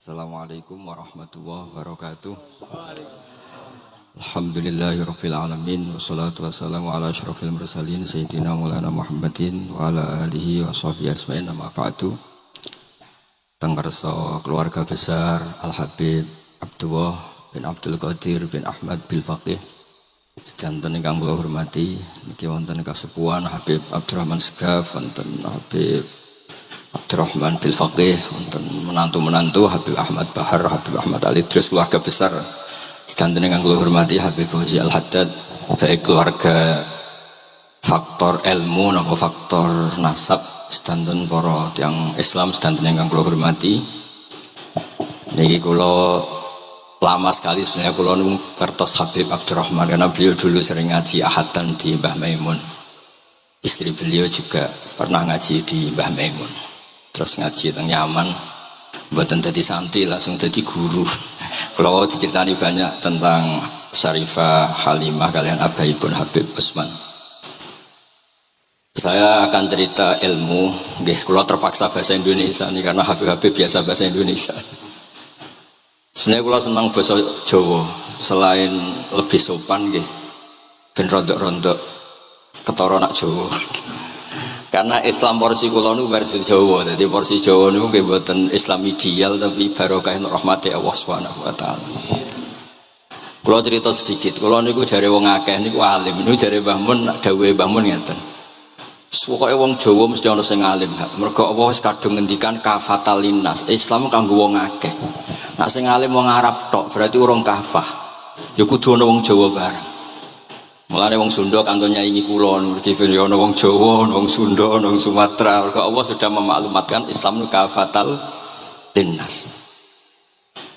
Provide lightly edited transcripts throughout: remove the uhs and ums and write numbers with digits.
Assalamualaikum warahmatullahi wabarakatuh. Alhamdulillahirabbil alamin wassalatu wassalamu ala asyrofil mursalin sayyidina maulana Muhammadin wa ala alihi washabihi ajmain. Amma ba'du. Tenggerso keluarga besar Al Habib Abdullah bin Abdul Qadir bin Ahmad bil Faqih sedanten ingkang kula hormati, niki wonten kasepuhan Habib Abdurrahman Segaf, wonten Habib Abdurrahman bil Faqih, wonten menantu-menantu Habib Ahmad Bahar, Habib Ahmad Ali, terus keluarga besar sedanten ingkang kula hormati Habib Fauzi Al Haddad, baik keluarga faktor ilmu napa faktor nasab sedanten para tiyang Islam sedanten ingkang kula hormati. Niki kula lama sekali sebenarnya kula kertos Habib Abdurrahman karena beliau dulu sering ngaji ahadan di Mbah Maimun. Istri beliau juga pernah ngaji di Mbah Maimun. Terus ngaji teng Yaman, mboten dadi santri langsung dadi guru. Kalau diceritani banyak tentang Syarifah Halimah kalian abaipun Habib Usman. Saya akan cerita ilmu, nggih kula terpaksa bahasa Indonesia nih karena Habib biasa bahasa Indonesia. Sebenarnya kula senang bahasa Jawa, selain lebih sopan nggih ben rondok-rondok ketara nak Jawa. Karena Islam porsi kula nu versi Jawa, jadi porsi Jawa nu nggih mboten Islam ideal tapi barokah rahmati Allah Subhanahu wa taala. Kula cerita sedikit, kula niku jare wong akeh niku alim, niku jare Mbah Mun, dawuhe Mbah Mun ngeten. Pokoke wong Jawa mesti ana sing alim, mergo Allah wis kadung ngendikan kafatal linnas, Islam kanggo wong akeh. Nek sing alim wong Arab tok berarti urung kafah. Ya kudu ana wong Jawa bareng. Mulane wong Sunda kanton nyaingi kula niki ana wong Jawa, ana wong Sunda, ana wong Sumatera. Mergo Allah sudah memaklumatkan Islam nu kafatal linnas.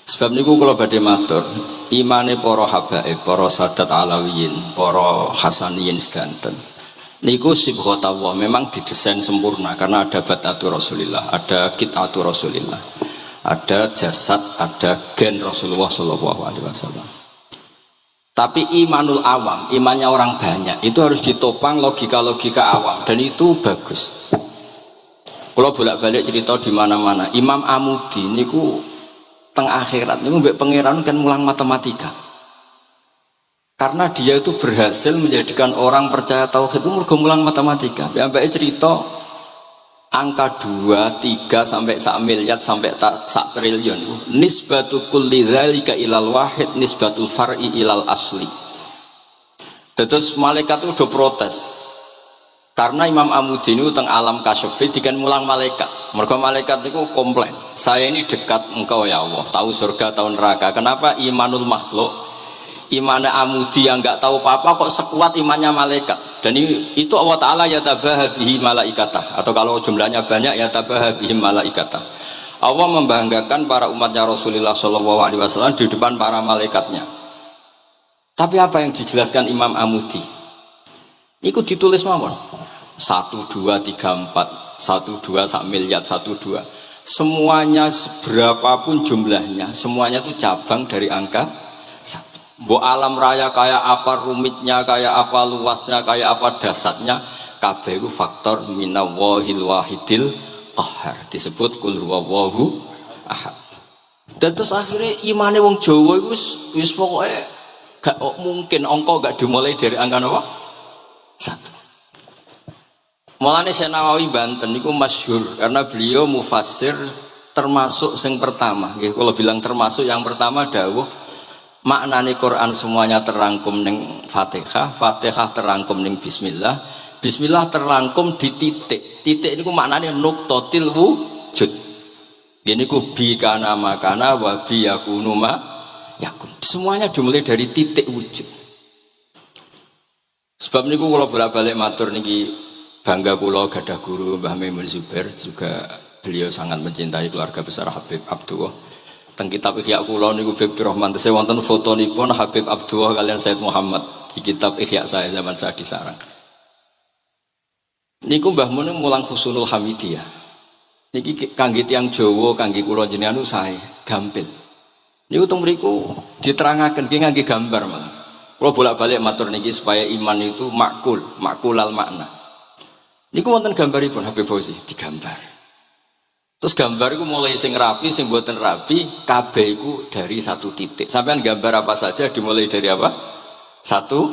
Sebab niku kula badhe matur, imane para habaib, para sadat alawiyin, para hasaniyin sedanten. Niku sibghatullah memang didesain sempurna karena ada batatu Rasulillah, ada kitatu Rasulillah. Ada jasad, ada gen Rasulullah sallallahu alaihi wasallam. Tapi imanul awam, imannya orang banyak itu harus ditopang logika-logika awam dan itu bagus. Kalau bolak-balik cerita di mana-mana, Imam Amudi niku teng akhirat niku mbek pangeran kan mulang matematika. Karena dia itu berhasil menjadikan orang percaya tauhid itu mergo mulang matematika. Mbek cerita angka 2, 3 sampai 1 miliar sampai 1 triliun. Nisbatu kulli dzalika ilal wahid nisbatul far'i ilal asli. Terus malaikat itu udah protes. Karena Imam Amudi ini teng alam kasyafi dikan mulang malaikat. Mereka malaikat itu komplain. Saya ini dekat engkau ya Allah, tahu surga, tahu neraka. Kenapa imanul makhluk? Imannya Amudi yang nggak tahu apa-apa kok sekuat imannya malaikat. Dan itu Allah Ta'ala yatabaha bihi malaikatah, atau kalau jumlahnya banyak yatabaha bihi malaikatah. Allah membanggakan para umatnya Rasulullah SAW di depan para malaikatnya. Tapi apa yang dijelaskan Imam Amudi? Itu ditulis mawon 1, 2, 3, 4 1, 2, 1 miliar 1, 2. Semuanya seberapapun jumlahnya, semuanya itu cabang dari angka 1. Mbok alam raya kayak apa rumitnya, kayak apa luasnya, kayak apa dasarnya, kabeh iku faktor minallahil wahidil qahhar, disebut kul huwallahu ahad. Dan terus akhirnya imane wong Jawa iku wis pokoke gak mungkin angka gak dimulai dari angka apa? 1. Mulane Syekh Nawawi Banten niku masyhur karena beliau mufassir termasuk sing pertama. Nggih kula bilang termasuk yang pertama dawuh maknane Quran semuanya terangkum ning Fatihah, Fatihah terangkum ning Bismillah, Bismillah terangkum di titik. Titik niku maknane nuqtatil wujud. Ini ku bi kana makana wa bi yakunu ma yakun. Semuanya dimulai dari titik wujud. Sebab niku kula bolak-balik matur niki bangga kula gadah guru Mbah Maimun Zubair, juga beliau sangat mencintai keluarga besar Habib Abdullah. Teng kitab Ihya kula niku Habib Rahman tesih wonten fotonipun Habib Abdullah kalian Said Muhammad di kitab Ihya saya zaman saya di sarang. Niku Mbah Mun mulang Husnul Hamidiyah. Niki kangge tiyang Jawa, kangge kula jenengan sae gampil. Niku teng mriku diterangaken nggih ngangge gambar malah. Kula bolak-balik matur niki supaya iman itu makulal makna. Niku wonten gambaripun Habib Fauzi digambar. Terus gambar itu mulai sing rapi, sing mboten rapi, kabeh iku dari satu titik. Sampean gambar apa saja dimulai dari apa? Satu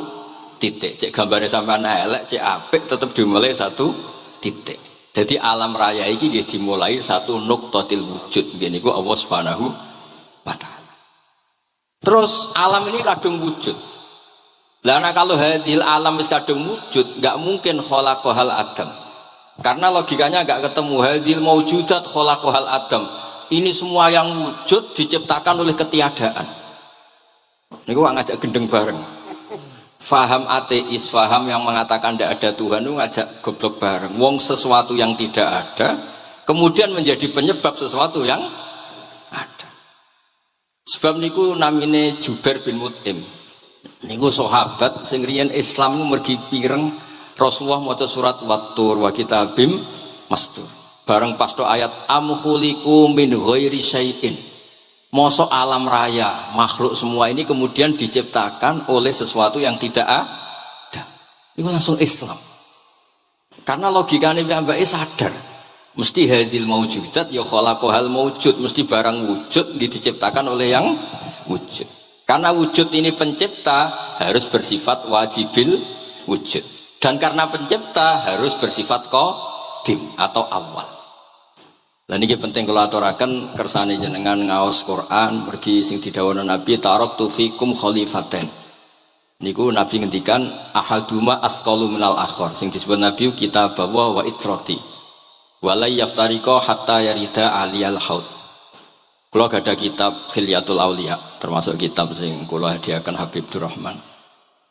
titik. Cek gambarnya sampean elek, cek apik tetap dimulai satu titik. Jadi alam raya iki dia dimulai satu nuqtatil wujud. Ngene iku Allah Subhanahu wa taala. Terus alam ini kadung wujud. Lah kalau hadil alam wis kadung wujud, enggak mungkin khalaqahal Adam. Karena logikanya agak ketemu hadil maujudat khalaqahal Adam. Ini semua yang wujud diciptakan oleh ketiadaan. Niku ngajak gendeng bareng. Faham ateis, faham yang mengatakan tidak ada Tuhan itu ngajak goblok bareng. Wong sesuatu yang tidak ada kemudian menjadi penyebab sesuatu yang ada. Sebab niku namine Jubair bin Mut'im. Niku sahabat sing riyen Islam mergi pireng Rasulullah maca surat Wat-Tur wa kitabim mastur. Bareng pas to ayat am khuliqu min ghairi syai'in. Mosok alam raya, makhluk semua ini kemudian diciptakan oleh sesuatu yang tidak ada. Itu langsung Islam. Karena logikanya mbake sadar. Mesti hadil maujudat ya khalaqahal maujud, mesti barang wujud diciptakan oleh yang wujud. Karena wujud ini pencipta harus bersifat wajibil wujud. Dan karena pencipta harus bersifat qadim atau awal. Lah niki penting kalau aturaken kersane jenengan ngaos Quran mergi sing didhawuhna Nabi taraktu fikum khalifaten. Niku Nabi ngendikan ahaduma asqalu minal akhar. Sing disebut Nabi kitab wa itrati. Wala yaftariqa hatta yarida aliyal haud. Kula gadah kitab Khilyatul Auliya, termasuk kitab sing kula hadiahkan Habib Durrahman.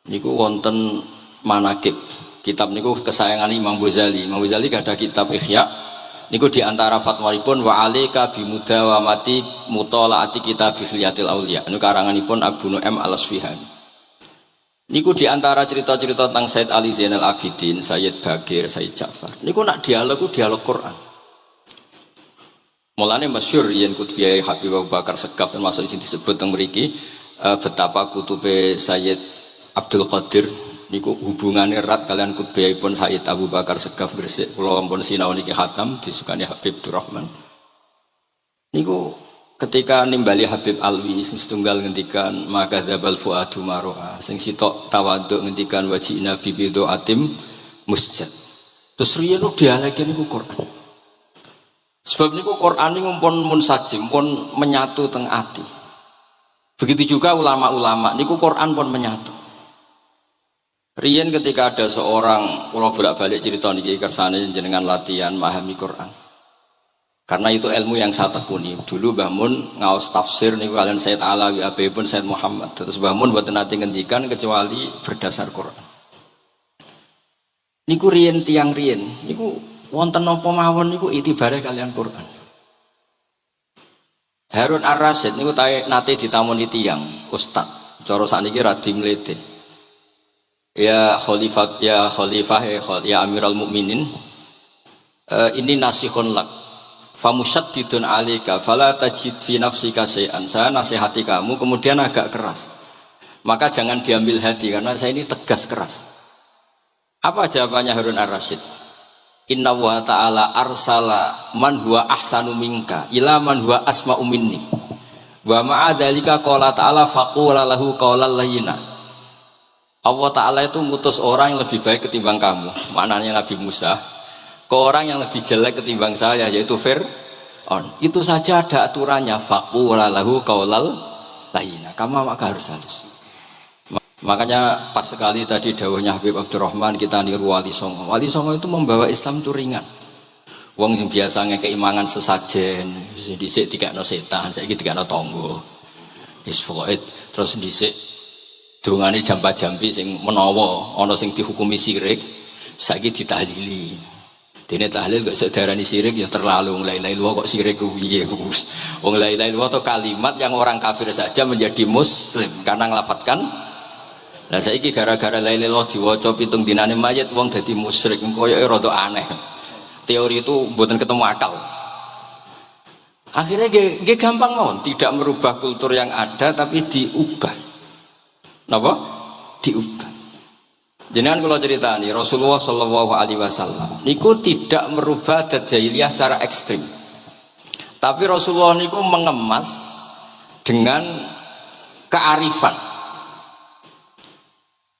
Niku wonten manakib. Kitab niku kesayangan Imam Ghazali. Imam Ghazali gak ada kitab Ihya. Niku diantara fatwaripun wa alaika bimudawamati mutalaati kitab Khilyatil Auliya. Niku karanganipun Abu Nu'aim Al-Asfihani. Niku diantara cerita-cerita tentang Said Ali Zainal Abidin, Sayyid Bagir, Sayyid Ja'far. Niku nak dialog Quran. Mulane masyhur yen kutubiyai Habib Abu Bakar Segaf termasuk sing disebut teng mriki betapa kutube Sayyid Abdul Qadir niku hubungannya erat kalian kutubiyahipun Sayyid Abu Bakar Segaf Gresik kula ampun sinau niki khatam disukani Habib Durrahman. Niku ketika nimbali Habib Alwi sing setunggal ngendikan maka dzabal fuadu maroa sing sitok tawaduk ngendikan wajina bibido atim musjad. Terus riyen dialeke niku Quran. Sebab niku Quran ini pun munsajim, pun menyatu teng ati. Begitu juga ulama-ulama, niku Quran pun menyatu. Riyen ketika ada seorang, kalau bolak-balik cerita niki kersane jenengan latihan memahami Quran. Karena itu ilmu yang saya tekuni. Dulu Mbah Mun ngaos tafsir niku kalian Sayyid Alawi pun Sayyid Muhammad. Terus Mbah Mun mboten nate ngendikan kecuali berdasar Quran. Niku riyen tiang riyen, niku wonten napa mawon niku itibare kalian Quran. Harun Ar-Rasyid niku nate ditamoni tiyang ustaz. Cara sakniki radi mlete. Ya khalifah ya Amirul Mukminin. Ini nasihun lak. Famusyaddidun 'alaika fala tajid fi nafsika syai'an. Saya nasihati kamu kemudian agak keras. Maka jangan diambil hati karena saya ini tegas keras. Apa jawabannya Harun Ar-Rasyid? Inna wa ta'ala arsala man huwa ahsanu minka ila man huwa asma'u minni wa ma'adhalika qala ta'ala faqula lahu qawlan layyina. Allah Ta'ala itu ngutus orang yang lebih baik ketimbang kamu, maknanya Nabi Musa, ke orang yang lebih jelek ketimbang saya yaitu Fir'aun. Itu saja ada aturannya, faqula lahu qawlan layyina. Kamu maka harus halus. Makanya pas sekali tadi dawuhnya Habib Abdurrahman kita niru Wali Songo. Wali Songo itu membawa Islam itu ringan. Wong yang biasanya keimangan sesajen, dhisik dikakno setan, saiki dikakno tangga. Wis pokoke terus dhisik dongane jampa-jampi sing menawa ana sing dihukumi syirik, saiki ditahlili. Dene tahlil kok iso diarani syirik ya terlalu la ilaha illallah kok syirik ku piye Gus. Wong la ilaha illallah itu kalimat yang orang kafir saja menjadi muslim karena nglafatkan. Lah saiki gara-gara la ilaha illallah diwaca pitung dinane mayit wong dadi musyrik koyoke rada aneh. Teori itu mboten ketemu akal. Akhirnya nggih gampang mawon, tidak merubah kultur yang ada tapi diubah. Napa? Diubah. Jenengan kula critani Rasulullah sallallahu alaihi wasallam niku tidak merubah adat jahiliyah secara ekstrim. Tapi Rasulullah niku mengemas dengan kearifan.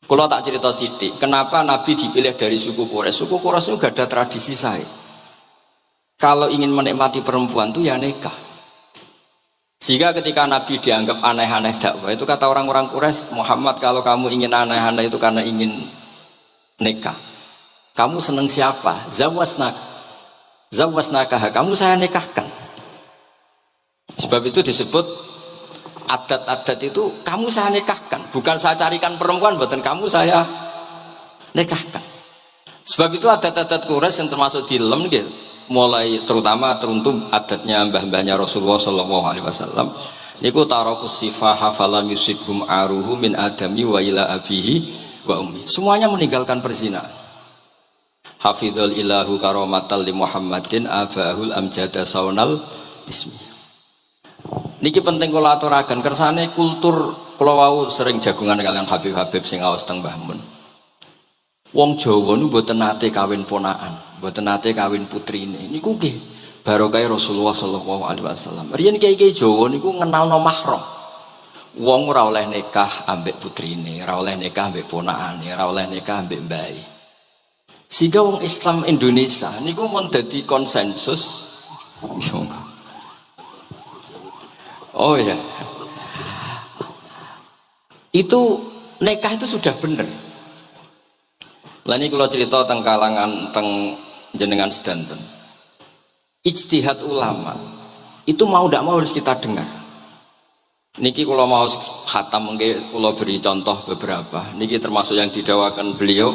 Kalau tak cerita sidik, kenapa Nabi dipilih dari suku Quraisy? Suku Quraisy itu gak ada tradisi saya. Kalau ingin menikmati perempuan itu ya nikah. Sehingga ketika Nabi dianggap aneh-aneh dakwah, itu kata orang-orang Quraisy, Muhammad kalau kamu ingin aneh-aneh itu karena ingin nikah. Kamu seneng siapa? Zawasnakah, kamu saya nikahkan. Sebab itu disebut adat-adat itu kamu saya nikahkan, bukan saya carikan perempuan, bukan kamu saya nikahkan. Sebab itu adat-adat Quraisy yang termasuk di lem gitu, mulai terutama teruntuk adatnya mbah-mbahnya Rasulullah Shallallahu Alaihi Wasallam. Niku tarakus sifaha falam yusibhum aruhu min adami wa ila abihi wa ummi. Semuanya meninggalkan perzinahan. Hafidhul ilahu karomatal li Muhammadin abahul amjada saunal ismi. Niki penting kula aturaken kersane kultur kula wau sering jagungan kalian Habib-habib sing aos teng Mbah Mun. Wong Jawa niku mboten nate kawin ponakan, mboten nate kawin putrine. Niku nggih barokah Rasulullah sallallahu alaihi wasallam. Riyen kiai-kiai Jawa niku ngenalno mahram. Wong ora oleh nikah ambek putrine, ora oleh nikah ambek ponakane, ora oleh nikah ambek mbae. Sehingga wong Islam Indonesia niku mun dadi konsensus. Oh ya, itu nikah itu sudah benar. Lah ini kalau cerita tentang kalangan tentang jenengan sedanten, ijtihad ulama itu mau tidak mau harus kita dengar. Niki kalau mau khatam mungkin kalau beri contoh beberapa. Niki termasuk yang didawakan beliau.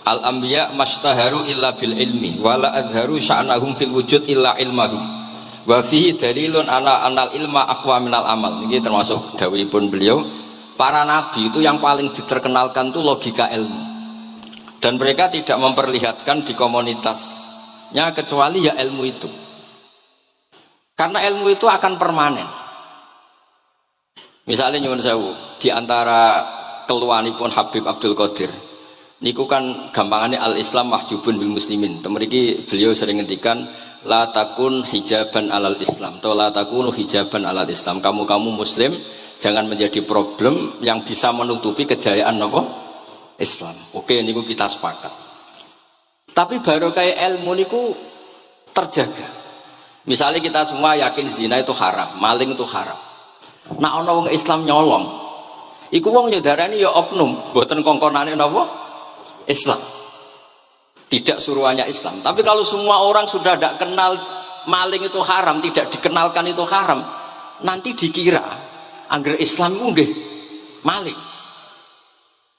Al anbiya mastaharu illa bil ilmi, wala adharu sya'nahum fil wujud illa ilmahum. Wa fihi dalilun anal ilma aqwa minal amal. Ini termasuk dawuhipun beliau, para nabi itu yang paling diterkenalkan itu logika ilmu. Dan mereka tidak memperlihatkan di komunitasnya kecuali ya ilmu itu. Karena ilmu itu akan permanen. Misalnya nyuwun sewu, di antara keluhanipun Habib Abdul Qadir niku kan gampangannya al-Islam mahjubun bil muslimin. Temeriki beliau sering ngendikan la takun hijaban alal Islam atau la takunu hijaban alal Islam. Kamu muslim jangan menjadi problem yang bisa menutupi kejayaan apa? Islam. Oke, niku kita sepakat. Tapi baru kayak ilmu niku terjaga. Misalnya kita semua yakin zina itu haram, maling itu haram. Nah ana wong Islam nyolong, iku wong nyedarani ya oknum, mboten kongkonane napa? Islam. Tidak suruhannya Islam. Tapi kalau semua orang sudah tidak kenal maling itu haram, tidak dikenalkan itu haram, nanti dikira angger Islam itu nggih maling.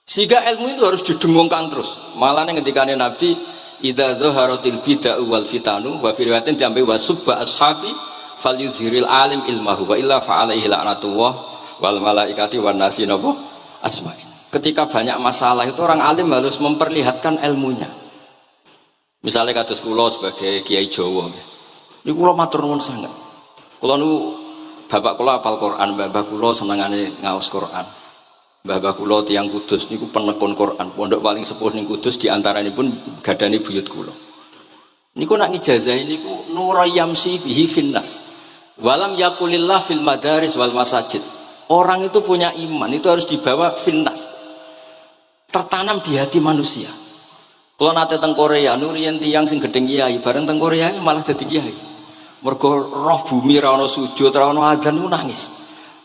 Sehingga ilmu itu harus didengungkan terus. Malah ngendikane Nabi, idza dzaharatil bid'ah wal fitanu wa fi riwayatin diambil wasubba ashabi falyuzhiril alim ilmahu wa illa fa alaihi la'natullah wal malaikati wan nasi napa asma'in. Ketika banyak masalah itu orang alim harus memperlihatkan ilmunya. Misalnya kados kula sebagai kiai Jawa, ini kula matur nuwun sangat. Kula nu bapak kula hafal Quran, bapak kula senengane ngaos Quran. Bapak kula tiyang Kudus niku penekun Quran. Pondok paling sepuh ning Kudus diantaranipun gadani buyut kula. Niku nak ngijazahi niku nurayamsi bihi finnas. Walam yakulillah fil madaris wal masajid. Orang itu punya iman itu harus dibawa finnas. Tertanam di hati manusia. Kalau nate teng Korea, nurian tiang sing gedeng kiai, bareng teng Korea malah jadi kiai. Mergo roh bumi ra ono sujud, ra ono adzan ku nangis.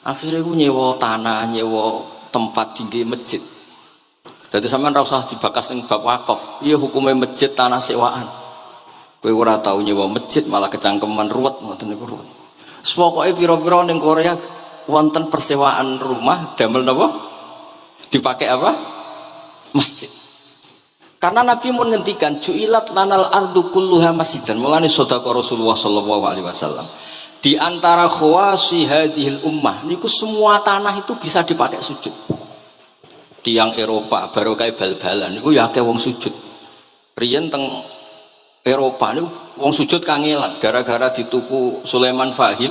Akhirnya ku nyewa tanah, nyewa tempat tinggi masjid. Jadi sampean ra usah dibakas ning bab wakaf. Iya hukumnya masjid tanah sewaan. Kowe ora tau nyewa masjid malah kecangkeman ruwet ngoten niku ruwet. Pokoke pira-pira ning Korea wonten persewaan rumah damel napa? Dipakai apa? Masjid. Karena Nabi menghentikan ju'ilat lanal ardu kulluha masjidan. Mulane sedekah Rasulullah sallallahu alaihi wasallam. Di antara khawasi hadhil ummah niku semua tanah itu bisa dipakai sujud. Tiang Eropa baru kayak bal-balan niku ya akeh wong sujud. Riyen teng Eropa niku wong sujud kangelan gara-gara dituku Sulaiman Fahim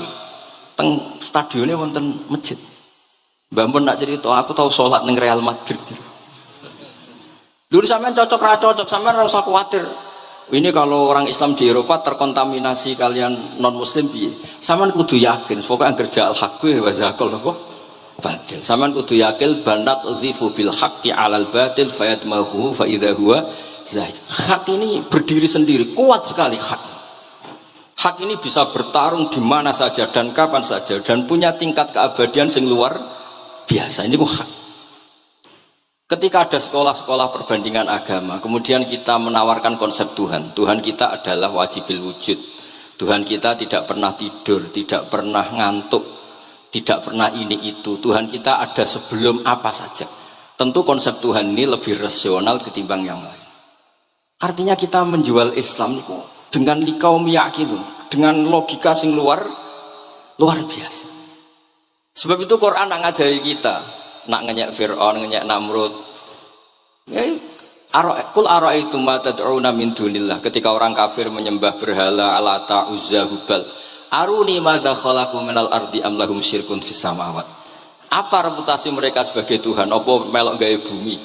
teng stadionnya wonten masjid. Mbak Mun nak cerita aku tahu sholat ning Real Madrid. Dulu sampean cocok ra cocok, sampean ora usah kuwatir. Ini kalau orang Islam di Eropa terkontaminasi kalian non Muslim piye? Saman kudu yakin, pokoknya kerja al haqqi wa zaqal apa? Batil. Saman kudu yakin banat uzifu bil haqqi 'alal batil fayatmahu fa idza huwa zahid. Hak ini berdiri sendiri, kuat sekali hak. Hak ini bisa bertarung di mana saja dan kapan saja dan punya tingkat keabadian sing luar biasa. Ini ku hak. Ketika ada sekolah-sekolah perbandingan agama, kemudian kita menawarkan konsep Tuhan. Tuhan kita adalah wajibil wujud. Tuhan kita tidak pernah tidur, tidak pernah ngantuk, tidak pernah ini itu. Tuhan kita ada sebelum apa saja. Tentu konsep Tuhan ini lebih rasional ketimbang yang lain. Artinya kita menjual Islam itu dengan likaum yakin, dengan logika sing luar biasa. Sebab itu Quran nak ngajari kita. Nak ngenyek Fir'aun, ngenyek Namrud. Kul ara'aitum ma tad'una min dunillah. Ketika orang kafir menyembah berhala Alata, Uzza, Hubal. Aruni madza khalaqu minal ardi am lahum syirkun fis samawat. Apa reputasi mereka sebagai Tuhan? Apa melok gawe bumi?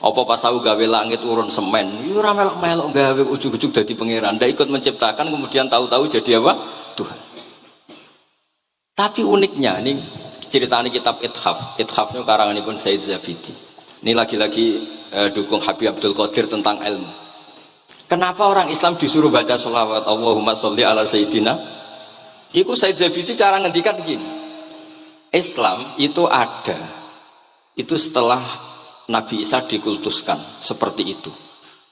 Apa pas tahu gawe langit urun semen? Ya ora melok gawe ujug-ujug dadi pangeran. Ndak ikut menciptakan kemudian tahu-tahu jadi apa? Tuhan. Tapi uniknya ini ceritanya kitab Ithafnya karanganipun Said Zabidi. Ini lagi-lagi dukung Habib Abdul Qadir tentang ilmu. Kenapa orang Islam disuruh baca sholawat Allahumma sholli ala Sayyidina? Itu Said Zabidi cara ngendikan begini. Islam itu ada. Itu setelah Nabi Isa dikultuskan seperti itu.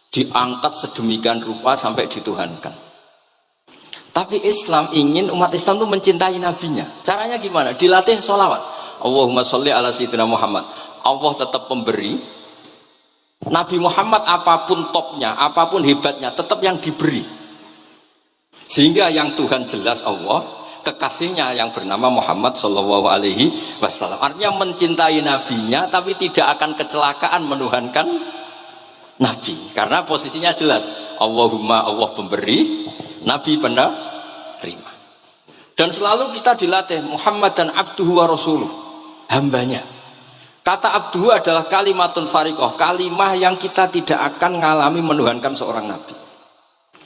Diangkat sedemikian rupa sampai dituhankan. Tapi Islam ingin umat Islam itu mencintai nabinya. Caranya gimana? Dilatih sholawat. Allahumma sholli ala sayyidina Muhammad. Allah tetap pemberi. Nabi Muhammad apapun topnya, apapun hebatnya, tetap yang diberi. Sehingga yang Tuhan jelas Allah, kekasihnya yang bernama Muhammad Shallallahu Alaihi Wasallam. Artinya mencintai nabinya, tapi tidak akan kecelakaan menuhankan nabi. Karena posisinya jelas. Allahumma Allah pemberi, nabi penerima. Dan selalu kita dilatih Muhammad dan abduhu wa rasuluh, hambanya. Kata abduhu adalah kalimatun fariqah, kalimah yang kita tidak akan mengalami menuhankan seorang nabi.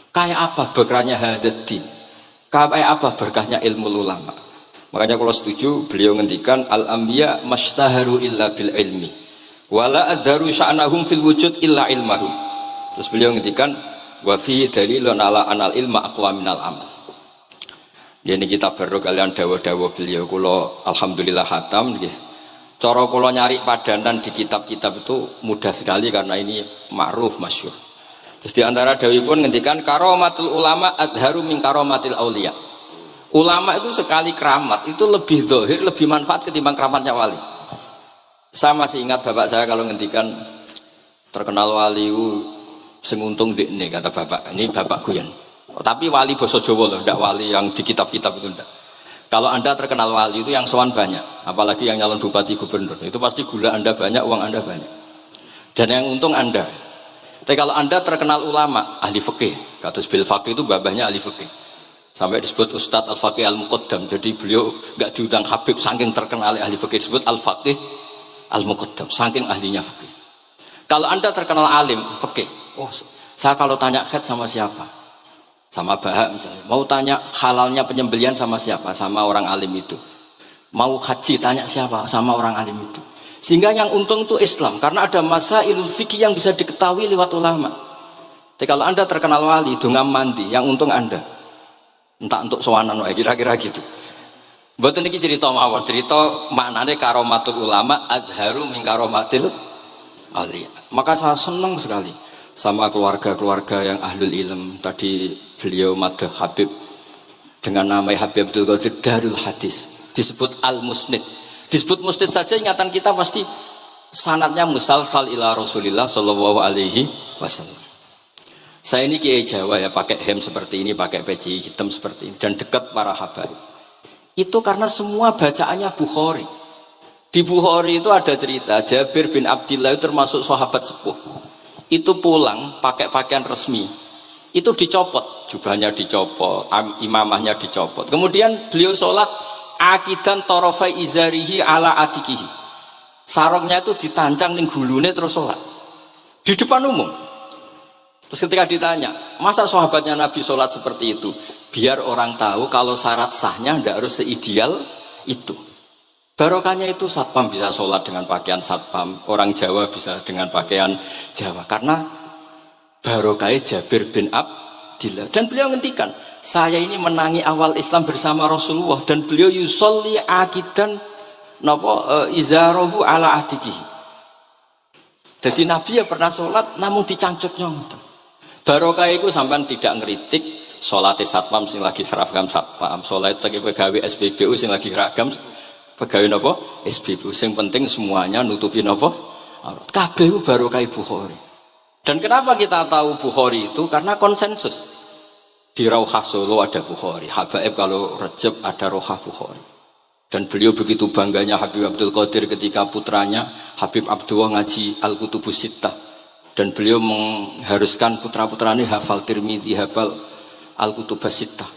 Kayak apa berkahnya hadaddin, kayak apa berkahnya ilmu ulama. Makanya kalau setuju beliau ngendikan al-anbiya mashtaharu illa bil ilmi wala adharu sya'nahum fil wujud illa ilmahum. Terus beliau ngendikan wa fi dalilun ala anal ilma aqwa minal amal. Ini kita baru kalian dawa-dawa beliau kula alhamdulillah khatam nggih. Cara kula nyari padanan di kitab-kitab itu mudah sekali karena ini ma'ruf masyhur. Terus di antara dawuhipun ngendikan karomatul ulama adharu min karomatil auliya. Ulama itu sekali keramat itu lebih zahir, lebih manfaat ketimbang keramatnya wali. Saya masih ingat bapak saya kalau ngendikan terkenal wali sing untung dekne kata bapak. Ini bapak Guyon. Tapi wali basa Jawa loh, tidak wali yang di kitab-kitab itu tidak. Kalau anda terkenal wali itu yang sowan banyak, apalagi yang nyalon bupati gubernur, itu pasti gula anda banyak, uang anda banyak. Dan yang untung anda. Tapi kalau anda terkenal ulama, ahli fikih, kata bil fakih itu babahnya ahli fikih. Sampai disebut Ustadz Al-Faqih Al-Muqaddam. Jadi beliau nggak diundang Habib saking terkenal ahli fikih, disebut Al-Faqih Al-Muqaddam, saking ahlinya fikih. Kalau anda terkenal alim fikih, oh saya kalau tanya khed sama siapa? Sama Bahak misalnya, mau tanya halalnya penyembelian sama siapa? Sama orang alim itu. Mau haji tanya siapa? Sama orang alim itu. Sehingga yang untung itu Islam, karena ada masailul fikih yang bisa diketahui lewat ulama. Tapi kalau anda terkenal wali, dungam mandi, yang untung anda. Entah untuk sowanan, kira-kira gitu. Buat ini cerita mawar, cerita maknanya karomatul ulama adharu min karomatil auliya. Maka saya senang sekali sama keluarga-keluarga yang ahlul ilm. Tadi beliau madah Habib dengan nama Habib Abdul Qadir Darul Hadis, disebut Al-Musnid. Disebut musnid saja ingatan kita pasti sanadnya musalsal ila Rasulillah Shallallahu Alaihi Wasallam. Saya ini kiai Jawa ya, pakai hem seperti ini, pakai peci hitam seperti ini, dan dekat para habaib. Itu karena semua bacaannya Bukhari. Di Bukhari itu ada cerita Jabir bin Abdillah itu termasuk sahabat sepuh. Itu pulang pakai pakaian resmi. Itu dicopot, jubahnya dicopot, imamahnya dicopot. Kemudian beliau sholat akidan torofai izarihi ala atikihi. Sarungnya itu ditancang ning gulune terus sholat di depan umum. Terus ketika ditanya, masa sahabatnya Nabi sholat seperti itu? Biar orang tahu kalau syarat sahnya tidak harus seideal itu. Barokahnya itu satpam bisa sholat dengan pakaian satpam, orang Jawa bisa dengan pakaian Jawa. Karena barokahnya Jabir bin Abdillah. Dan beliau ngendikan, saya ini menangi awal Islam bersama Rasulullah. Dan beliau yusolli akidan izarahu ala ahdikihi. Jadi Nabi ya pernah sholat namun dicangcutnya. Barokah itu sampean tidak ngeritik sholat satpam sing lagi seragam satpam, sholat lagi pegawai SBBU sing lagi seragam pegawai nopo SBBU. Sing penting semuanya nutupi nopo kabeh barokah Bukhari. Dan kenapa kita tahu Bukhari itu? Karena konsensus di Rauhah Solo ada Bukhari, Habaib kalau Rejab ada Rauhah Bukhari. Dan beliau begitu bangganya Habib Abdul Qadir ketika putranya Habib Abdullah ngaji Al-Kutubus Sittah. Dan beliau mengharuskan putra-putranya hafal Tirmidzi, hafal Al-Kutubus Sittah.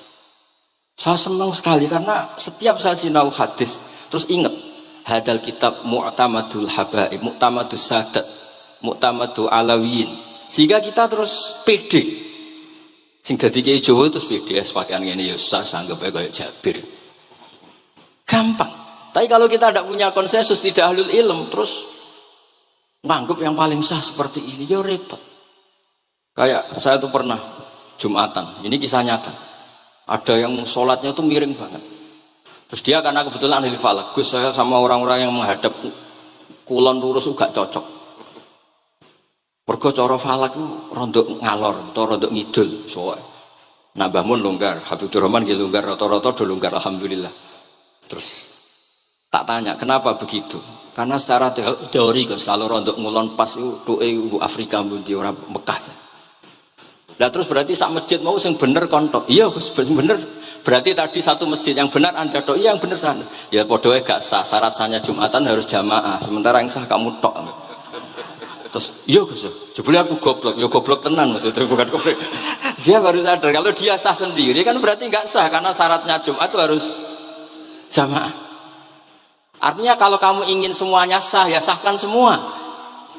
Saya senang sekali karena setiap saya sinau hadis terus ingat hadal kitab Mu'tamadul Habaib, Mu'tamadus Sadat, Mu'tamadul Alawiyin. Sehingga kita terus pede. Sing dadi kiai Jawa terus pede pakaian ngene ya usah sanggep kayak Jabir. Gampang. Tapi kalau kita tidak punya konsensus, tidak ahlul ilm, terus nganggep yang paling sah seperti ini, ya repot. Kayak saya tuh pernah Jumatan, ini kisah nyata. Ada yang sholatnya tuh miring banget. Terus dia karena kebetulan ahli falak, Gus saya sama orang-orang yang menghadap kulon lurus gak cocok. Mergo cara falak itu rondok ngalor atau rondok ngidul. Soalnya Mbah Mun longgar, Habibur Rahman nggih longgar, rata-rata do longgar alhamdulillah. Terus tak tanya kenapa begitu? Karena secara teori kalau rondok ngulon pas itu doa Afrika bundi orang Mekah. Nah terus berarti sak masjid mau sing bener kontok. Iya Gus bener. Berarti tadi satu masjid yang benar Anda tok, iya yang bener sana. Ya podoe gak sah, syarat sahnya Jumatan harus jamaah. Sementara yang sah kamu tok. Terus iya Gus, jebule aku goblok. Ya goblok tenan maksudnya bukan goblok. Dia baru sadar kalau dia sah sendiri kan berarti nggak sah karena syaratnya Jumat itu harus jamaah. Artinya kalau kamu ingin semuanya sah, ya sahkan semua.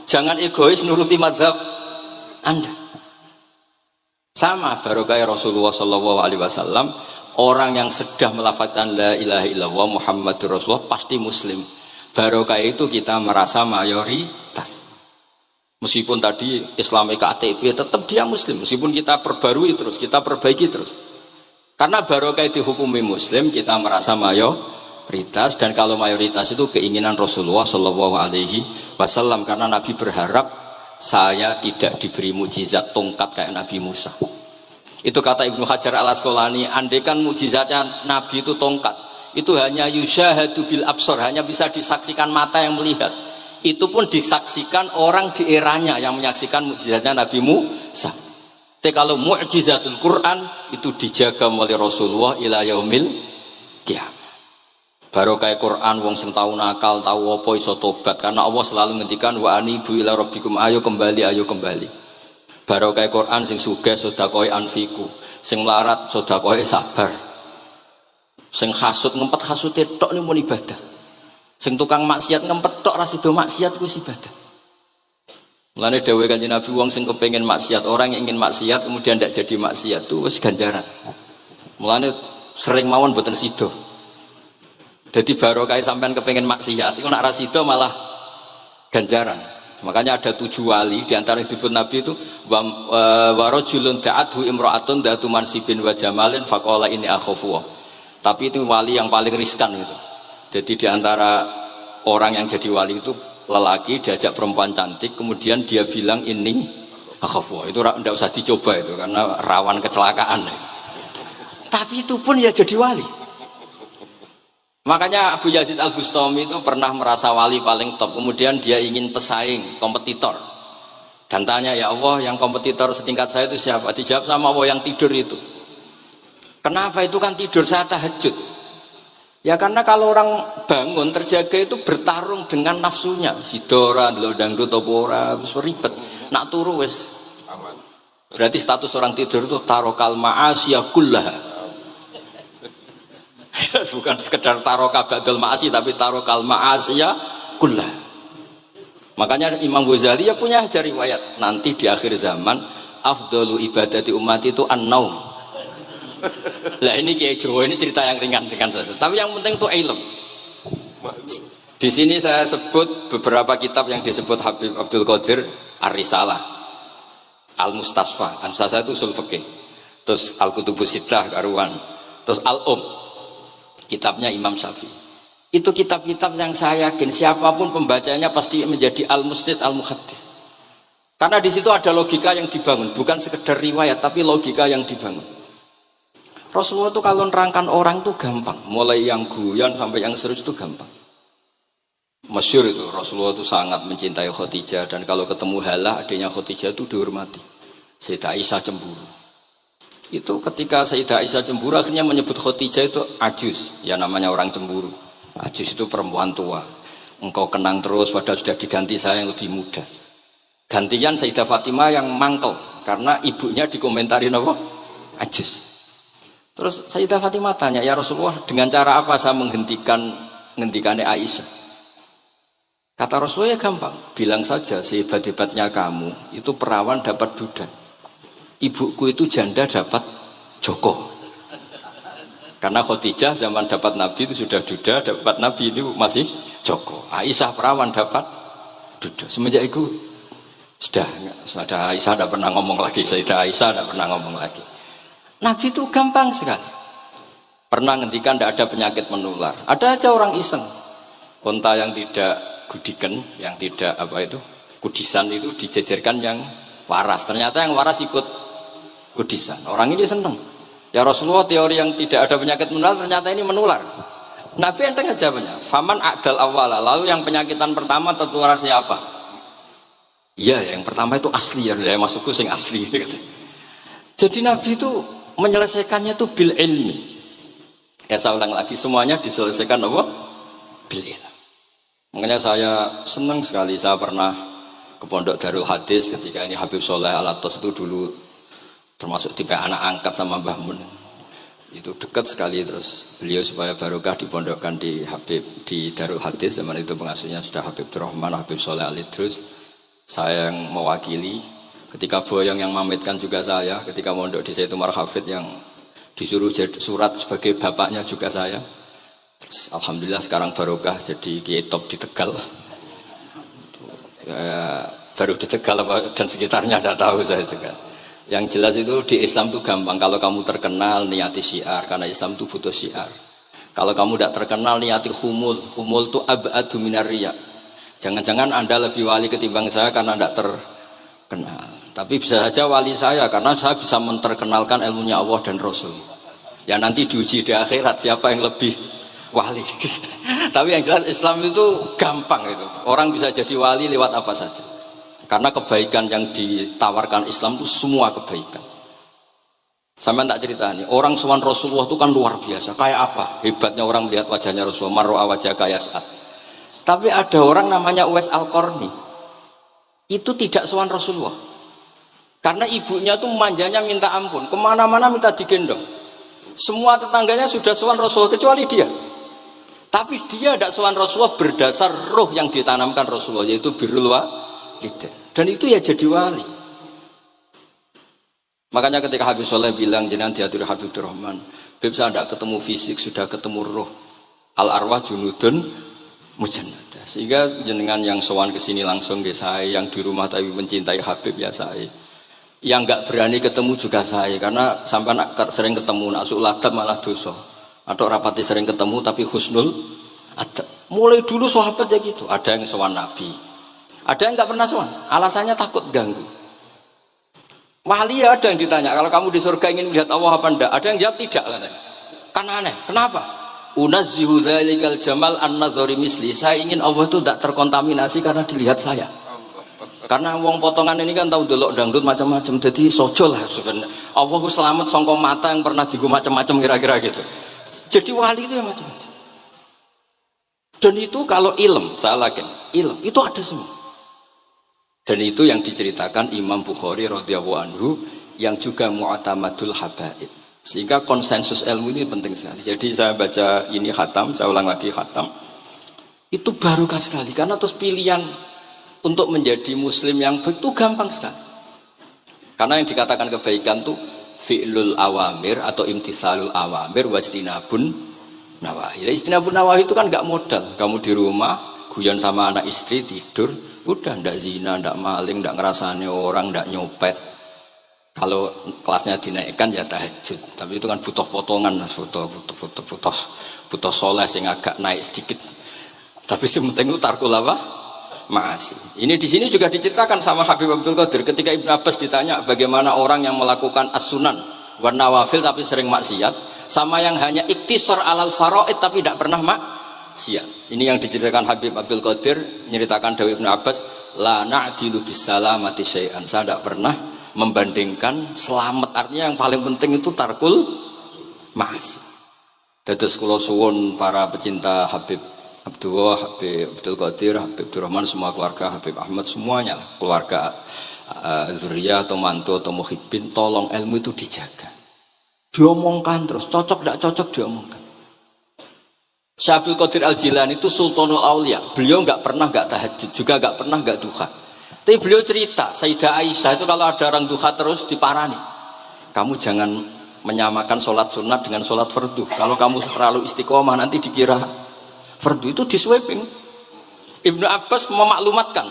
Jangan egois nuruti madhab Anda. Sama barokah Rasulullah SAW, orang yang sudah melafazkan la ilaha illallah Muhammadur Rasulullah pasti muslim. Barokah itu kita merasa mayoritas. Meskipun tadi Islami KTP tetap dia muslim. Meskipun kita perbarui terus, kita perbaiki terus. Karena barokah dihukumi muslim, kita merasa mayoritas. Dan kalau mayoritas itu keinginan Rasulullah SAW, karena Nabi berharap saya tidak diberi mukjizat tongkat kayak Nabi Musa. Itu kata Ibnu Hajar Al Asqalani, andaikan mukjizatnya Nabi itu tongkat, itu hanya yusyahadu bil absor, hanya bisa disaksikan mata yang melihat. Itu pun disaksikan orang di eranya yang menyaksikan mukjizatnya Nabi Musa. Tapi kalau mukjizatul Quran itu dijaga oleh Rasulullah ila yaumil qiyamah. Barokah Quran wong sing tau nakal, tau apa iso tobat karena Allah selalu ngendikan wa anibu ila rabbikum, ayo kembali. Barokah Quran sing sugih sedekah anfiku, sing melarat sedekah sabar. Sing hasud ngempet hasute tok niku mun ibadah. Sing tukang maksiat ngempet tok ra sida maksiat kuwi ibadah. Mulane dawuh Kanjeng Nabi wong sing kepengin maksiat, orang yang ingin maksiat kemudian tidak jadi maksiat itu wis ganjaran. Mulane sering mawon boten sida. Jadi barokah sampean kepengen maksiat, itu nak rasido malah ganjaran. Makanya ada 7 wali diantara yang disebut Nabi itu warojulun da'adhu imra'atun da'atu mansibin wa jamalin faqala ini akhafu. Tapi itu wali yang paling riskan itu. Jadi diantara orang yang jadi wali itu lelaki diajak perempuan cantik, kemudian dia bilang ini akhafu. Itu tidak usah dicoba itu karena rawan kecelakaan. Tapi itu pun ya jadi wali. Makanya Abu Yazid Al-Bustami itu pernah merasa wali paling top, kemudian dia ingin pesaing, kompetitor. Dan tanya, ya Allah yang kompetitor setingkat saya itu siapa? Dijawab sama Allah yang tidur itu. Kenapa itu kan tidur saya tahajud? Ya karena kalau orang bangun terjaga itu bertarung dengan nafsunya. Sidora, dangdut, topora, ribet. Nak turu wes. Berarti status orang tidur itu tarokal ma'asiyah kullaha. Bukan sekedar taroka ba'dal ma'asi tapi tarokal ma'asiyah kullah. Makanya Imam Ghazali ya punya riwayat nanti di akhir zaman afdalu ibadati ummati itu an-naum. Lah ini Kiai Jawa ini cerita yang ringan-ringan saja. Tapi yang penting itu ilmu. Di sini saya sebut beberapa kitab yang disebut Habib Abdul Qadir Ar-Risalah, Al-Mustasfa. Al-Mustasfa itu usul fikih. Terus Al-Kutubus Sittah karuan. Terus kitabnya Imam Syafi'i. Itu kitab-kitab yang saya yakin siapapun pembacanya pasti menjadi al-musnid al-muhaddis. Karena di situ ada logika yang dibangun, bukan sekedar riwayat tapi logika yang dibangun. Rasulullah itu kalau nerangkan orang itu gampang, mulai yang guyon sampai yang serius itu gampang. Masyhur itu Rasulullah itu sangat mencintai Khadijah dan kalau ketemu Halah adiknya Khadijah itu dihormati. Sayyidah Aisyah cemburu. Itu ketika Sayyidah Aisyah cemburu akhirnya menyebut Khadijah itu ajus, ya namanya orang cemburu. Ajus itu perempuan tua. Engkau kenang terus padahal sudah diganti saya yang lebih muda. Gantian Sayyidah Fatimah yang mangkel karena ibunya dikomentarin apa? Ajus. Terus Sayyidah Fatimah tanya, ya Rasulullah dengan cara apa saya menghentikannya Aisyah? Kata Rasulullah ya gampang, bilang saja sehebat-hebatnya kamu itu perawan dapat duda. Ibuku itu janda dapat joko. Karena Khadijah zaman dapat Nabi itu sudah duda, dapat Nabi itu masih joko. Aisyah perawan dapat duda. Semenjak itu sudah Aisyah tidak pernah ngomong lagi. Sayyidah Aisyah tidak pernah ngomong lagi. Nabi itu gampang sekali. Pernah ngendikan tidak ada penyakit menular. Ada aja orang iseng. Unta yang tidak gudikan, yang tidak kudisan itu dijejerkan yang waras. Ternyata yang waras ikut kudisan. Orang ini senang. Ya Rasulullah teori yang tidak ada penyakit menular ternyata ini menular. Nabi enteng jawabnya. Faman a'dal awala. Lalu yang penyakitan pertama tertular siapa? Iya, yang pertama itu asli ya. Maksudku sing asli. Jadi Nabi itu menyelesaikannya itu bil ilmi. Ya saya ulang lagi semuanya diselesaikan apa? Bil ilmi. Makanya saya senang sekali saya pernah ke Pondok Darul Hadis ketika ini Habib Soleh Al-Atos itu dulu termasuk tipe anak angkat sama Mbah Mun. Itu dekat sekali terus beliau supaya barokah dipondokkan di Darul Hadis zaman itu pengasuhnya sudah Habib Rahman, Habib Soleh Al-Idrus. Saya yang mewakili ketika Boyong yang mamitkan juga saya, ketika mondok di Sayyid Umar Hafid yang disuruh surat sebagai bapaknya juga saya. Terus, alhamdulillah sekarang barokah jadi kiai top di Tegal. Ya, baru di Tegal dan sekitarnya tidak tahu saya juga. Yang jelas itu di Islam itu gampang. Kalau kamu terkenal niati syiar, karena Islam itu butuh syiar. Kalau kamu tidak terkenal niati humul itu ab'adu minar riya. Jangan-jangan Anda lebih wali ketimbang saya karena tidak terkenal. Tapi bisa saja wali saya karena saya bisa menterkenalkan ilmunya Allah dan Rasul. Ya nanti diuji di akhirat siapa yang lebih wali. Tapi yang jelas Islam itu gampang itu. Orang bisa jadi wali lewat apa saja. Karena kebaikan yang ditawarkan Islam itu semua kebaikan. Sampai tak cerita nih, orang sowan Rasulullah itu kan luar biasa. Kayak apa? Hebatnya orang melihat wajahnya Rasulullah. Mar'a wajah kaya saat. Tapi ada orang namanya Uwais Al-Qarni. Itu tidak sowan Rasulullah. Karena ibunya tuh manjanya minta ampun. Kemana-mana minta digendong. Semua tetangganya sudah sowan Rasulullah kecuali dia. Tapi dia tidak sowan Rasulullah berdasar roh yang ditanamkan Rasulullah, yaitu birrul walidain. Dan itu ya jadi wali. Makanya ketika Habib Soleh bilang jenengan diatur Habib Rahman, Habib saya tidak ketemu fisik, sudah ketemu roh. Al arwah junudun mujannada. Sehingga jenengan yang sowan ke sini langsung ke saya, yang di rumah tapi mencintai Habib ya saya. Yang nggak berani ketemu juga saya, karena sampai sering ketemu nak suladab malah dosa. Atau rapati sering ketemu tapi husnul adab. Mulai dulu sahabat ya gitu. Ada yang sowan Nabi, ada yang nggak pernah sowan. Alasannya takut ganggu. Wali ada yang ditanya, kalau kamu di surga ingin melihat Allah apa enggak? Ada yang jawab tidak katanya. Kan aneh. Kenapa? Unazzihu dzalikal jamal an-nadhari misli. Saya ingin Allah itu tidak terkontaminasi karena dilihat saya. Karena wong potongan ini kan tahu delok dangdut macam-macam. Jadi sojo lah sebenarnya. Allah ku selamat sangka mata yang pernah digu macam-macam kira-kira gitu. Jadi wali itu yang macam-macam. Dan itu kalau ilm, saya yakin, ilm itu ada semua. Dan itu yang diceritakan Imam Bukhari radhiyallahu anhu yang juga mu'tamadul habaib. Sehingga konsensus ilmu ini penting sekali. Jadi saya baca ini khatam, saya ulang lagi khatam. Itu barokah sekali karena terus pilihan untuk menjadi muslim yang baik itu gampang sekali. Karena yang dikatakan kebaikan tuh fi'lul awamir atau imtithalul awamir wajtinabun nawahi. Istinabun nawahi itu kan nggak modal. Kamu di rumah guyon sama anak istri tidur, udah ndak zina, ndak maling, ndak ngerasani orang, ndak nyopet. Kalau kelasnya dinaikkan ya tahajud. Tapi itu kan butuh potongan, butuh soleh yang agak naik sedikit. Tapi sementing itu tarkul apa? Masih. Ini di sini juga diceritakan sama Habib Abdul Qadir ketika Ibnu Abbas ditanya bagaimana orang yang melakukan as-sunan wan nawafil tapi sering maksiat, sama yang hanya iktisar alal faraid tapi tidak pernah maksiat. Ini yang diceritakan Habib Abdul Qadir, nyeritakan Dawi Ibnu Abbas, la na'dilu bisalamati syai'an. Saya tidak pernah membandingkan selamat, artinya yang paling penting itu tarkul masih. Dados kula suwun para pecinta Habib Abdullah, Habib Abdul Qadir, Habib Abdurrahman, semua keluarga Habib Ahmad, semuanya keluarga zuriyah atau mantu atau muhibbin, tolong ilmu itu dijaga, diomongkan terus, cocok tidak cocok diomongkan. Syekh Abdul Qadir Al-Jilani itu Sultanul Aulia, beliau nggak pernah nggak tahajud, juga nggak pernah nggak duha. Tapi beliau cerita, Sayyidah Aisyah itu kalau ada orang duha terus diparani, kamu jangan menyamakan sholat sunat dengan sholat fardu. Kalau kamu terlalu istiqomah nanti dikira fardu. Itu di sweeping. Ibnu Abbas memaklumatkan,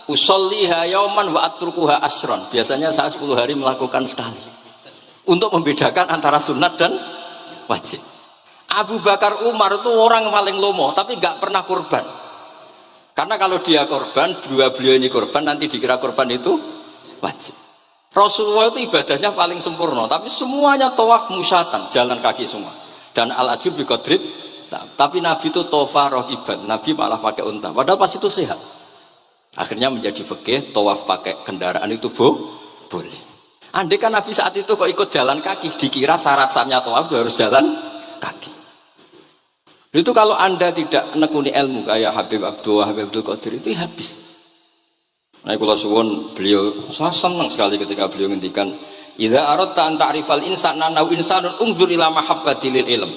usolliha yauman wa atrukuha asron. Biasanya saya 10 hari melakukan sekali, untuk membedakan antara sunat dan wajib. Abu Bakar Umar itu orang paling lomo tapi nggak pernah kurban, karena kalau dia korban, dua beliau ini korban, nanti dikira korban itu wajib. Rasulullah itu ibadahnya paling sempurna, tapi semuanya tawaf musyatan, jalan kaki semua, dan al-ajub bi qadrit. Tapi Nabi itu tofa rohiban, Nabi malah pakai unta, padahal pas itu sehat. Akhirnya menjadi fikih, tawaf pakai kendaraan itu boleh. Andai kan Nabi saat itu kok ikut jalan kaki, dikira syarat-syaratnya tawaf harus jalan kaki. Itu kalau Anda tidak menekuni ilmu kayak Habib Abdullah, Habib Abdul Qadir, itu habis. Nah, kula suwun beliau, saya senang sekali ketika beliau ngendikan, idza aradta an ta'rifal insana naw insanun unzur ila mahabbati lil ilm.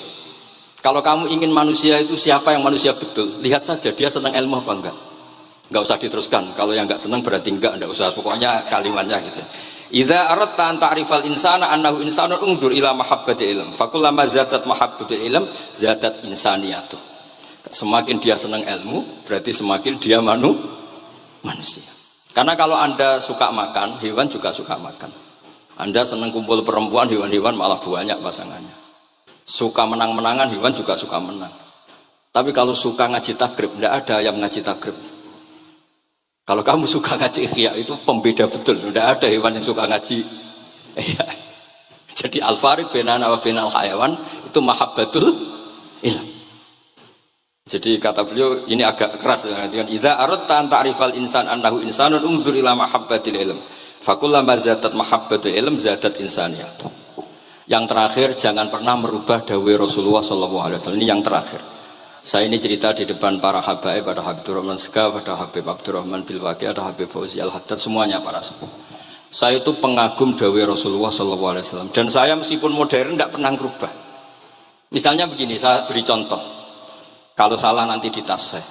Kalau kamu ingin manusia itu siapa yang manusia betul, lihat saja dia senang ilmu apa enggak. Enggak usah diteruskan. Kalau yang enggak senang berarti enggak usah. Pokoknya kalimatnya gitu. Idza aradta an ta'rifal insana annahu insanun unzur ila mahabbati ilm. Fakullama zadat mahabbatu ilm zadat insaniyatu. Semakin dia senang ilmu, berarti semakin dia manusia. Karena kalau Anda suka makan, hewan juga suka makan. Anda senang kumpul perempuan, hewan-hewan malah banyak pasangannya. Suka menang-menangan, hewan juga suka menang. Tapi kalau suka ngaji takrib, tidak ada yang ngaji takrib. Kalau kamu suka ngaji ikhya, itu pembeda betul. Tidak ada hewan yang suka ngaji. Jadi al-farid bainana wa bainal hayawan itu mahabbatul ilm. Jadi kata beliau ini agak keras dengan idza aradta an ta'rifal insan annahu insanun unzur ila mahabbatil ilm. Fakullama zadat mahabbatul ilm zadat insaniyat. Yang terakhir, jangan pernah merubah dawai Rasulullah SAW. Ini yang terakhir. Saya ini cerita di depan para habaib, ada Habib Abdurrahman Segaf, ada Habib Abdurrahman Bilwaqi, ada Habib Fauzi Al-Haddad, semuanya para sepuh. Saya itu pengagum dawai Rasulullah SAW. Dan saya meskipun modern tidak pernah merubah. Misalnya begini, saya beri contoh. Kalau salah nanti ditas saya.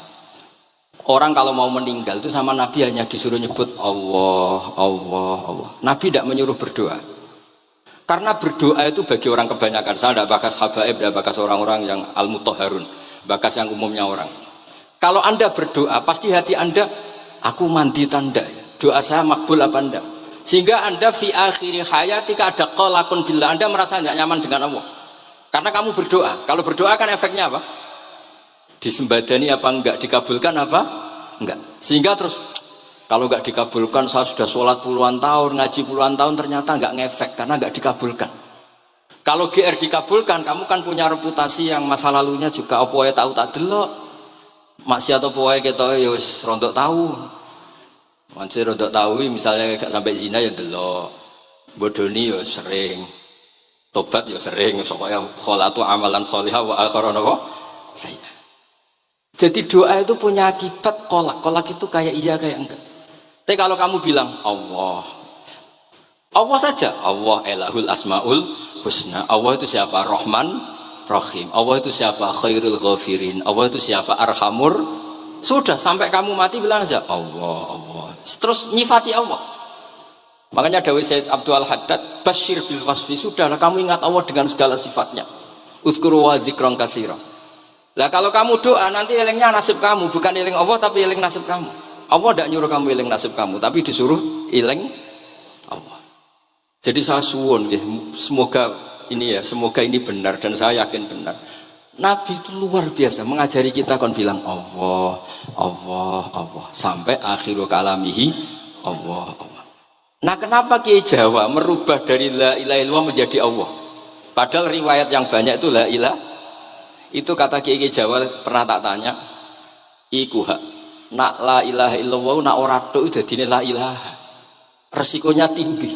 Orang kalau mau meninggal itu sama Nabi hanya disuruh nyebut Allah, Allah, Allah. Nabi tidak menyuruh berdoa. Karena berdoa itu bagi orang kebanyakan. Saya tidak bakas habaib, tidak bakas orang-orang yang al-mutahharun, bakas yang umumnya orang. Kalau Anda berdoa, pasti hati Anda, aku mandi tanda, doa saya makbul apa enggak. Sehingga Anda fi akhiri hayatika ada qalakun billah, Anda merasa tidak nyaman dengan Allah. Karena kamu berdoa. Kalau berdoa kan efeknya apa? Disembadani apa enggak, dikabulkan apa enggak. Sehingga terus kalau enggak dikabulkan, saya sudah sholat puluhan tahun, ngaji puluhan tahun, ternyata enggak ngefek karena enggak dikabulkan. Kalau GR dikabulkan, kamu kan punya reputasi yang masa lalunya juga apa ya tahu tak delok. Maksiat apa wae ketoke ya wis rontok tahu. Mancing rontok tahu misalnya enggak sampai zina ya delok. Bodoni ya sering. Tobat ya sering, pokoknya kholatu amalan sholihah wa akharana saya. Jadi doa itu punya akibat kolak. Kolak itu kayak iya kayak enggak. Tapi kalau kamu bilang Allah, Allah saja, Allah elahul asmaul husna. Allah itu siapa? Rahman, Rahim. Allah itu siapa? Khairul ghafirin. Allah itu siapa? Arhamur. Sudah sampai kamu mati bilang aja Allah, Allah. Terus nyifati Allah. Makanya Dawei Said Abdul Haddad, Bashir bil wasfi, sudahlah kamu ingat Allah dengan segala sifatnya. Uzkuru wa dzikran katsira. Lah kalau kamu doa nanti elingnya nasib kamu, bukan eling Allah tapi eling nasib kamu. Allah tidak nyuruh kamu eling nasib kamu, tapi disuruh eling Allah. Jadi saya suwun, semoga ini benar dan saya yakin benar. Nabi itu luar biasa mengajari kita kon bilang Allah, Allah, Allah sampai akhirul kalamihi Allah, Allah. Nah kenapa Kiai Jawa merubah dari la ilaha illallah menjadi Allah? Padahal riwayat yang banyak itu la ilaha. Itu kata Kiai Jawa pernah tak tanya, iku hak nak la ilaha illallah nak ora tok dadine la ilaha. Resikonya tinggi.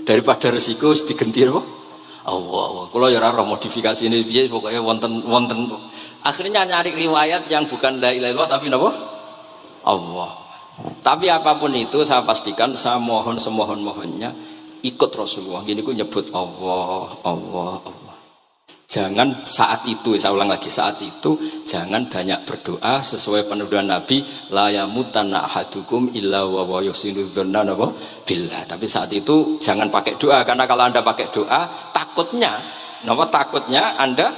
Daripada resiko digenti apa? Allah. Kalau ya ora modifikasi ini piye pokoknya wonten. Akhirnya nyari riwayat yang bukan la ilaha illallah tapi napa? Allah. Tapi apapun itu saya pastikan, saya mohon semohon-mohonnya ikut Rasulullah. Gini ku nyebut Allah, Allah, Allah. Jangan saat itu, saya ulang lagi, saat itu jangan banyak berdoa sesuai penuduhan Nabi, la yamutanna ahadukum illa wa yuhsinu dzanna billah. Tapi saat itu jangan pakai doa, karena kalau Anda pakai doa takutnya Anda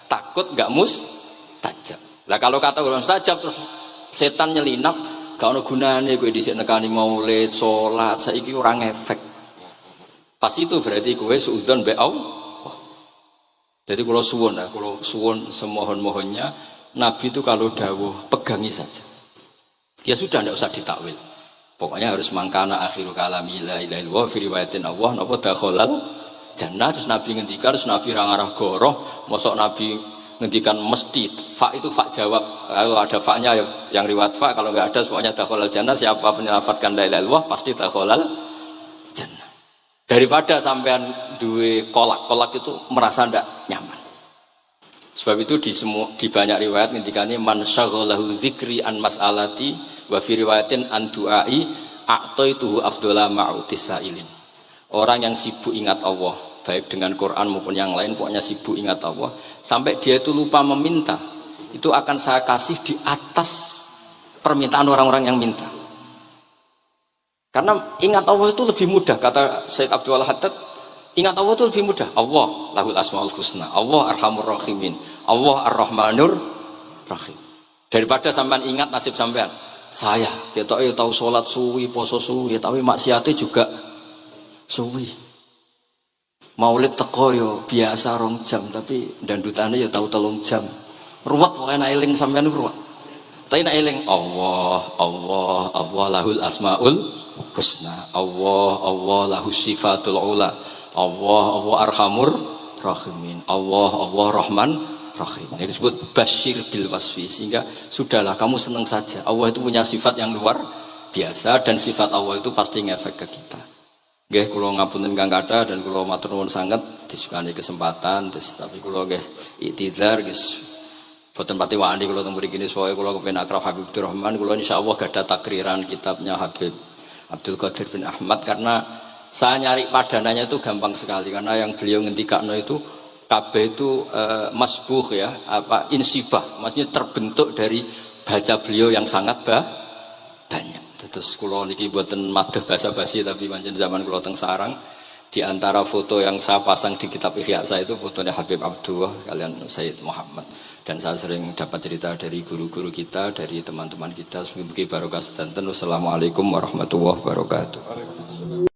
takut nggak mustajab. Lah kalau kata orang mustajab terus setan nyelinap, gak ono gunane kowe dhisik nekani maulid, salat, saiki ora ngefek. Pas itu berarti kowe suudzon be Allah. Jadi kalau suwun semohon-mohonnya Nabi itu kalau dawuh pegangi saja. Ya sudah tidak usah ditakwil. Pokoknya harus mangkana akhirul kalami la ilaha illallah fi riwayatin Allah napa dakhalal jannah. Terus Nabi ngendikan, terus Nabi ra ngarah goroh, mosok Nabi ngendikan mesti fa itu fa jawab. Kalau ada fa-nya yang riwayat fa, kalau enggak ada pokoknya dakhalal jannah, siapa menyelafatkan la ilaha illallah pasti dakhalal jannah. Daripada sampean duwe kolak itu merasa ndak nyaman. Sebab itu di banyak riwayat ngendikane man syaghalahu dzikri an mas'alati wa fi riwayatin an du'ai a'taituhu afdhala ma'utis sa'ilin. Orang yang sibuk ingat Allah, baik dengan Quran maupun yang lain, pokoknya sibuk ingat Allah sampai dia itu lupa meminta, itu akan saya kasih di atas permintaan orang-orang yang minta. Karena ingat Allah itu lebih mudah, kata Syekh Abdul Haddad, ingat Allah itu lebih mudah. Allah lahul asmaul husna, Allah arhamur rahimin, Allah ar-rahmanur rahim. Daripada sampean ingat nasib sampean, saya ketoke tahu salat suwi, poso suwi, tapi maksiate juga suwi. Maulid teko yo biasa 2 jam, tapi dandutane yo tahu 3 jam. Ruwet pokoke nek eling sampean ruwet. Tapi nek eling Allah, Allah, Allah lahul asmaul husna, Allah lahus sifatul ula, Allah arhamur rahimin, Allah rahman rahim. Ini disebut Bashir bil wasfi. Sehingga sudahlah kamu senang saja, Allah itu punya sifat yang luar biasa dan sifat Allah itu pasti ngefek ke kita. Nggih kula ngapunten Kang Kata dan kula matur nuwun sanget disukani kesempatan, tapi kula nggih iktidar guys. Boten pati wani kula teng mriki niki soe kula kepen akrab Habib Abdurrahman, kula insyaallah gadah takriran kitabnya Habib Abdul Qadir bin Ahmad, karena saya nyari padanannya itu gampang sekali, karena yang beliau ngendikakno itu kabeh itu masbuh ya, insibah, maksudnya terbentuk dari baca beliau yang sangat banyak. Terus kula niki mboten madah basa-basi, tapi pancen zaman kula teng sarang, di antara foto yang saya pasang di kitab Ihya saya itu fotonya Habib Abdullah kalian Sayyid Muhammad. Dan saya sering dapat cerita dari guru-guru kita, dari teman-teman kita. Semoga barokah sedanten. Wassalamualaikum warahmatullahi wabarakatuh.